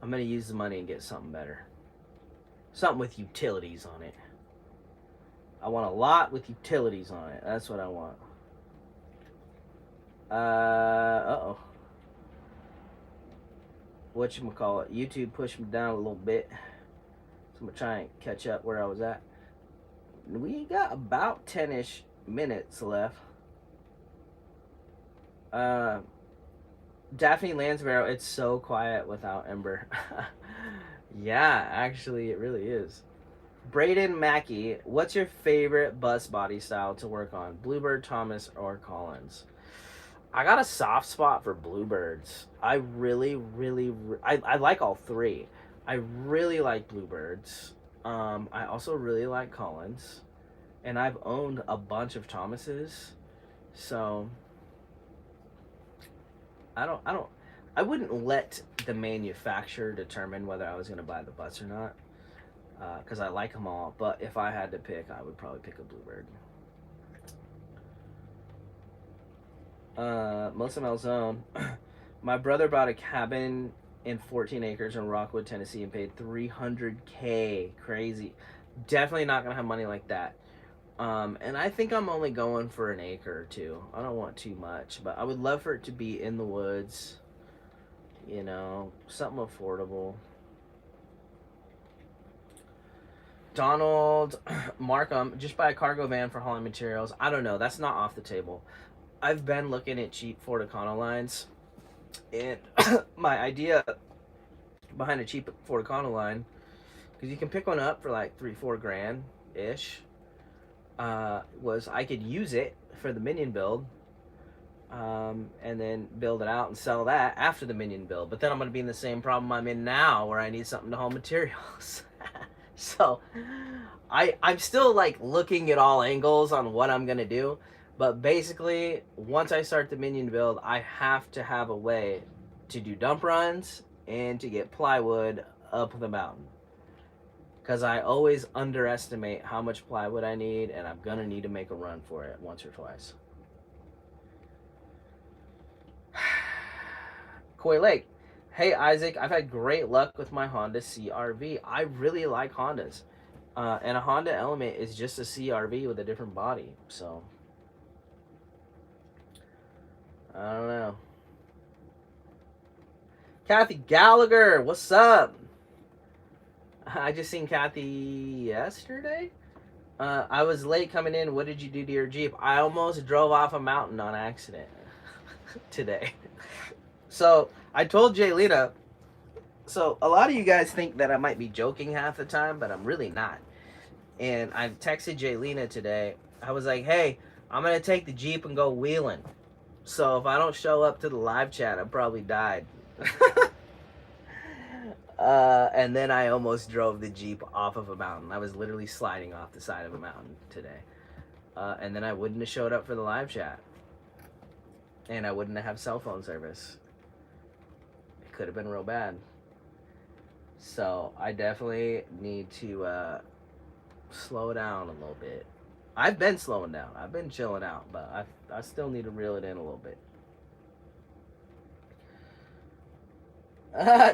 I'm going to use the money and get something better. Something with utilities on it. I want a lot with utilities on it. That's what I want. Uh-oh. Whatchamacallit? YouTube pushed me down a little bit. So I'm going to try and catch up where I was at. We got about 10-ish minutes left. Daphne Lansborough, it's so quiet without Ember. Yeah, actually, it really is. Braden Mackey, what's your favorite bus body style to work on? Bluebird, Thomas, or Collins? I got a soft spot for Bluebirds. I like all three. I really like Bluebirds. I also really like Collins. And I've owned a bunch of Thomases. So I wouldn't let the manufacturer determine whether I was going to buy the bus or not. Because I like them all. But if I had to pick, I would probably pick a Bluebird. Melissa Malzone. My brother bought a cabin in 14 acres in Rockwood, Tennessee, and paid $300K. Crazy. Definitely not going to have money like that. And I think I'm only going for an acre or two. I don't want too much, but I would love for it to be in the woods. You know, something affordable. Donald Markham, just buy a cargo van for hauling materials. I don't know. That's not off the table. I've been looking at cheap Ford Econoline, and my idea behind a cheap Ford Econoline, because you can pick one up for like $3-4 grand ish, was I could use it for the Minion build, and then build it out and sell that after the Minion build. But then I'm going to be in the same problem I'm in now, where I need something to haul materials. So I'm still like looking at all angles on what I'm going to do. But basically, once I start the Minion build, I have to have a way to do dump runs and to get plywood up the mountain. Because I always underestimate how much plywood I need, and I'm going to need to make a run for it once or twice. Coy Lake. Hey, Isaac, I've had great luck with my Honda CR-V. I really like Hondas. And a Honda Element is just a CRV with a different body. So I don't know. Kathy Gallagher, what's up? I just seen Kathy yesterday. I was late coming in. What did you do to your Jeep? I almost drove off a mountain on accident today. So I told Jaylina. So a lot of you guys think that I might be joking half the time, but I'm really not. And I texted Jaylina today. I was like, "Hey, I'm gonna take the Jeep and go wheeling. So if I don't show up to the live chat, I probably died." And then I almost drove the Jeep off of a mountain. I was literally sliding off the side of a mountain today. And then I wouldn't have showed up for the live chat. And I wouldn't have cell phone service. It could have been real bad. So I definitely need to slow down a little bit. I've been slowing down. I've been chilling out, but I still need to reel it in a little bit.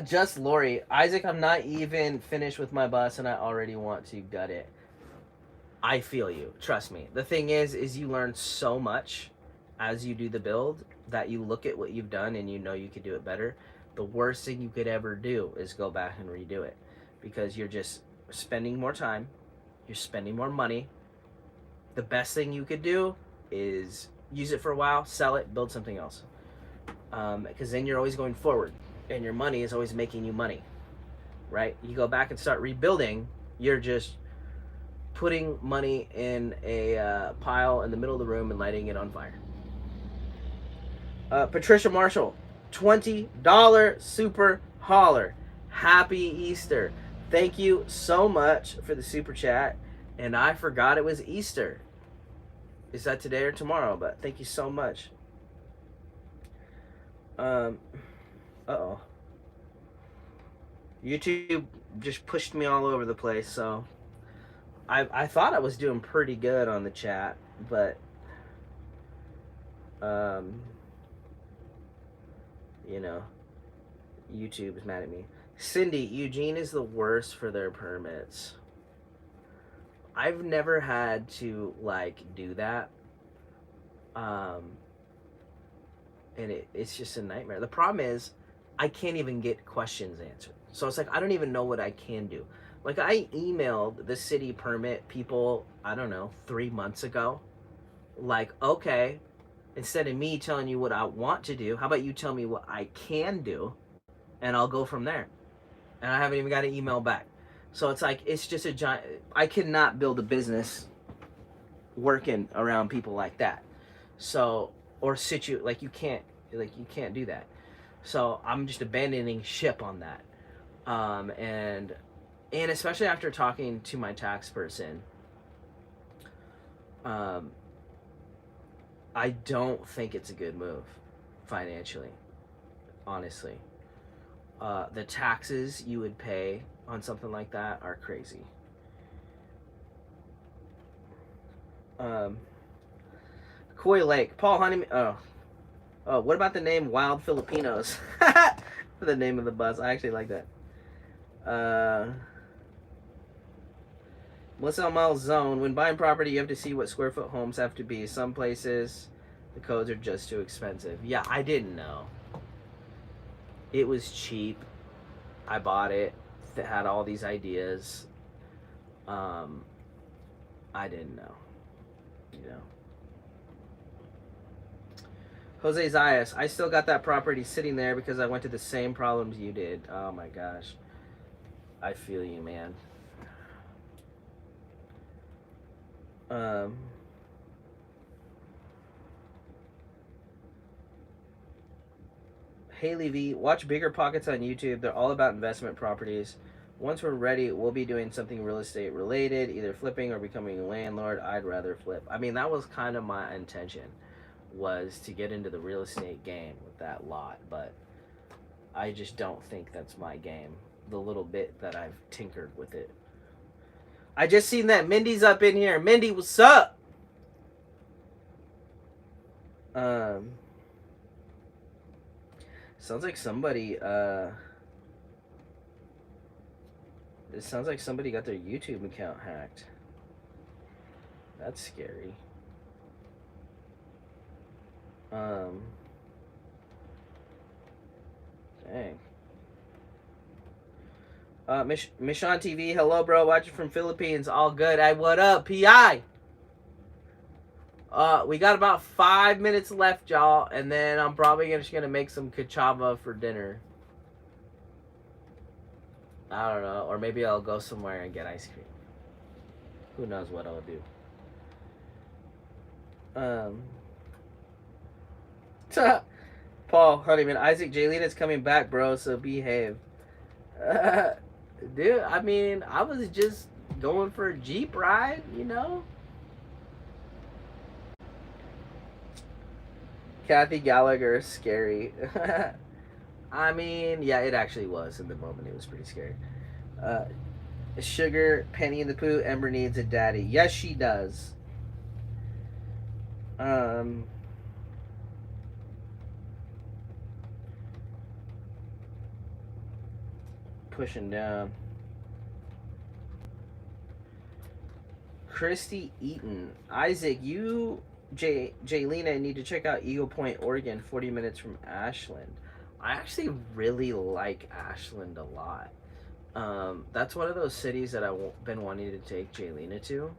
Just Lori. Isaac, I'm not even finished with my bus and I already want to gut it. I feel you. Trust me. The thing is you learn so much as you do the build that you look at what you've done and you know you could do it better. The worst thing you could ever do is go back and redo it because you're just spending more time. You're spending more money. The best thing you could do is use it for a while, sell it, build something else. Because then you're always going forward and your money is always making you money, right? You go back and start rebuilding, you're just putting money in a pile in the middle of the room and lighting it on fire. Patricia Marshall, $20 super holler. Happy Easter. Thank you so much for the super chat. And I forgot it was Easter. Is that today or tomorrow? But thank you so much. Uh-oh. YouTube just pushed me all over the place, so I thought I was doing pretty good on the chat, but you know, YouTube is mad at me. Cindy, Eugene is the worst for their permits. I've never had to do that. And it's just a nightmare. The problem is I can't even get questions answered. So it's like I don't even know what I can do. Like I emailed the city permit people, I don't know, 3 months ago. Like, okay, instead of me telling you what I want to do, how about you tell me what I can do and I'll go from there. And I haven't even got an email back. So it's like it's just a giant I cannot build a business working around people like that. So or you can't do that. So I'm just abandoning ship on that. And especially after talking to my tax person, I don't think it's a good move financially, honestly. The taxes you would pay on something like that are crazy. Koi Lake, Paul Honeyman. Oh, what about the name Wild Filipinos? For the name of the bus, I actually like that. Melissa Miles Zone. When buying property, you have to see what square foot homes have to be. Some places, the codes are just too expensive. Yeah, I didn't know. It was cheap. I bought it. It had all these ideas. I didn't know. You know. Jose Zayas, I still got that property sitting there because I went to the same problems you did. Oh my gosh. I feel you, man. Haley V, watch Bigger Pockets on YouTube. They're all about investment properties. Once we're ready, we'll be doing something real estate related, either flipping or becoming a landlord. I'd rather flip. I mean, that was kind of my intention, was to get into the real estate game with that lot, but I just don't think that's my game. The little bit that I've tinkered with it. I just seen that Mindy's up in here. Mindy, what's up? Sounds like somebody It sounds like somebody got their YouTube account hacked. That's scary. Dang. Mission TV, hello, bro. Watching from Philippines. All good. Hey, what up, PI? We got about 5 minutes left, y'all, and then I'm probably just gonna make some cachava for dinner. I don't know, or maybe I'll go somewhere and get ice cream. Who knows what I'll do. Paul Honeyman, Isaac Jaylina's coming back, bro. So behave. Dude, I mean, I was just going for a Jeep ride, you know. Kathy Gallagher, scary. I mean, yeah, it actually was in the moment. It was pretty scary. Sugar, Penny in the Pooh, Ember needs a daddy. Yes, she does. Pushing down. Christy Eaton. Isaac, you, Jaylina, need to check out Eagle Point, Oregon, 40 minutes from Ashland. I actually really like Ashland a lot. That's one of those cities that I've been wanting to take Jaylina to.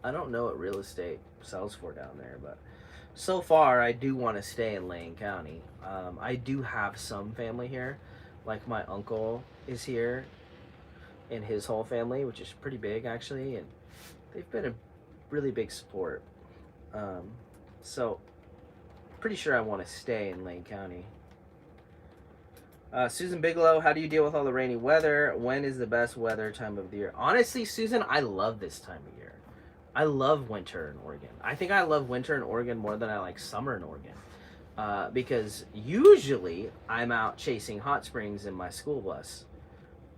I don't know what real estate sells for down there, but so far I do want to stay in Lane County. I do have some family here. Like my uncle is here and his whole family, which is pretty big actually, and they've been a really big support. So pretty sure I want to stay in Lane County. Susan Bigelow, how do you deal with all the rainy weather? When is the best weather time of the year? Honestly, Susan, I love this time of year. I love winter in Oregon. I think I love winter in Oregon more than I like summer in Oregon. Because usually I'm out chasing hot springs in my school bus.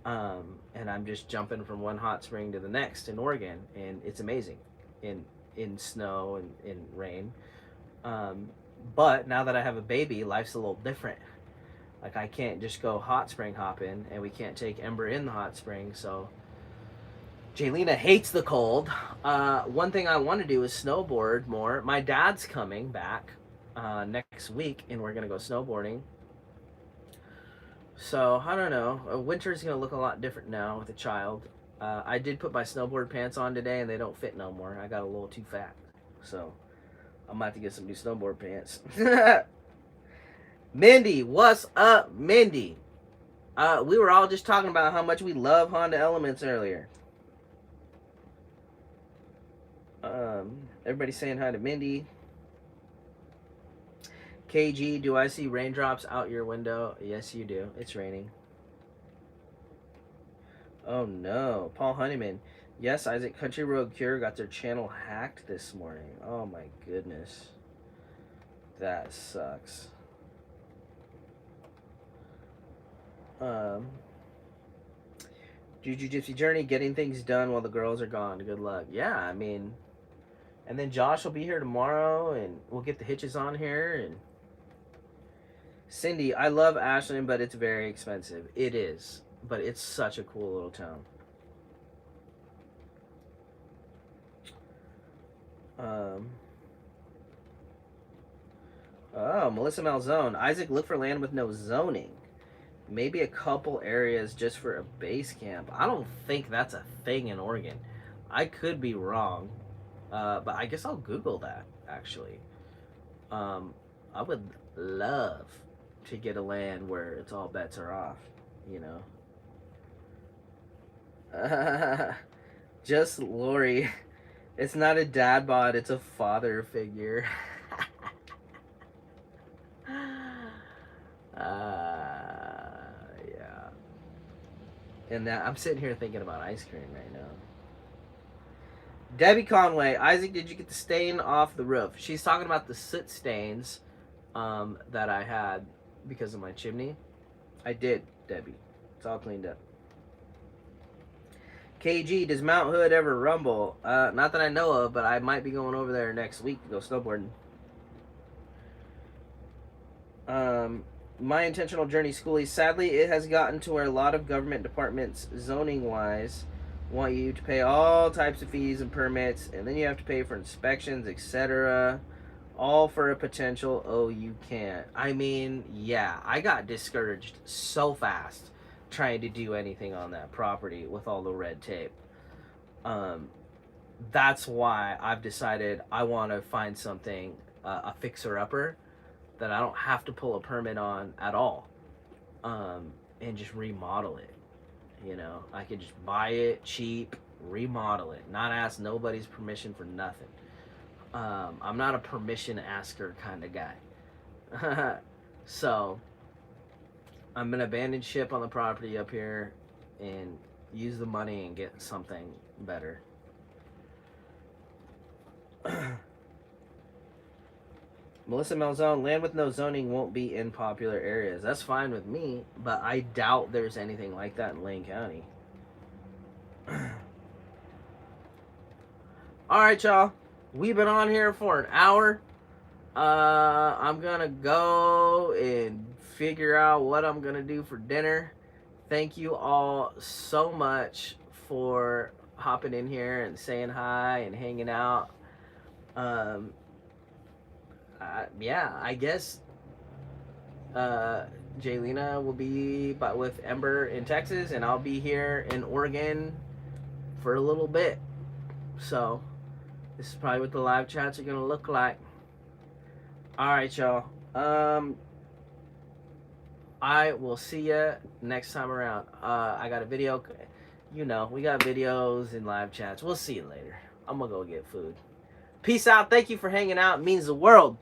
And I'm just jumping from one hot spring to the next in Oregon, and it's amazing in snow and in rain. But now that I have a baby, life's a little different. Like, I can't just go hot spring hopping, and we can't take Ember in the hot spring, so Jaylina hates the cold. One thing I want to do is snowboard more. My dad's coming back next week, and we're gonna go snowboarding. So I don't know. Winter's gonna look a lot different now with a child. I did put my snowboard pants on today, and they don't fit no more. I got a little too fat, so I'm about to get some new snowboard pants. Mindy, what's up, Mindy? We were all just talking about how much we love Honda Elements earlier. Everybody saying hi to Mindy. KG, do I see raindrops out your window? Yes, you do. It's raining. Oh no. Paul Honeyman. Yes, Isaac, Country Road Cure got their channel hacked this morning. Oh my goodness. That sucks. Juju Gypsy Journey, getting things done while the girls are gone. Good luck. Yeah, I mean, and then Josh will be here tomorrow, and we'll get the hitches on here. And Cindy, I love Ashland, but it's very expensive. It is, but it's such a cool little town. Oh, Melissa Malzone. Isaac, look for land with no zoning. Maybe a couple areas just for a base camp. I don't think that's a thing in Oregon. I could be wrong, but I guess I'll Google that, actually. I would love to get a land where it's all bets are off, you know. Just Lori. It's not a dad bod, it's a father figure. Yeah. And that I'm sitting here thinking about ice cream right now. Debbie Conway, Isaac, did you get the stain off the roof? She's talking about the soot stains that I had because of my chimney. I did, Debbie. It's all cleaned up. KG, does Mount Hood ever rumble? Not that I know of, but I might be going over there next week to go snowboarding. My intentional journey schoolies. Sadly, it has gotten to where a lot of government departments, zoning wise, want you to pay all types of fees and permits, and then you have to pay for inspections, etc. All for a potential, oh, you can't. I mean, yeah, I got discouraged so fast trying to do anything on that property with all the red tape. That's why I've decided I want to find something, a fixer-upper, that I don't have to pull a permit on at all, and just remodel it. You know, I could just buy it cheap, remodel it, not ask nobody's permission for nothing. I'm not a permission asker kind of guy. So I'm gonna abandon ship on the property up here and use the money and get something better. Melissa Malzone, land with no zoning won't be in popular areas. That's fine with me, but I doubt there's anything like that in Lane County. Alright, y'all. We've been on here for an hour. I'm gonna go and figure out what I'm gonna do for dinner. Thank you all so much for hopping in here and saying hi and hanging out. Yeah, I guess Jaylina will be with Ember in Texas, and I'll be here in Oregon for a little bit. So this is probably what the live chats are gonna look like. All right, y'all. I will see you next time around. I got a video. You know, we got videos and live chats. We'll see you later. I'm gonna go get food. Peace out. Thank you for hanging out. It means the world.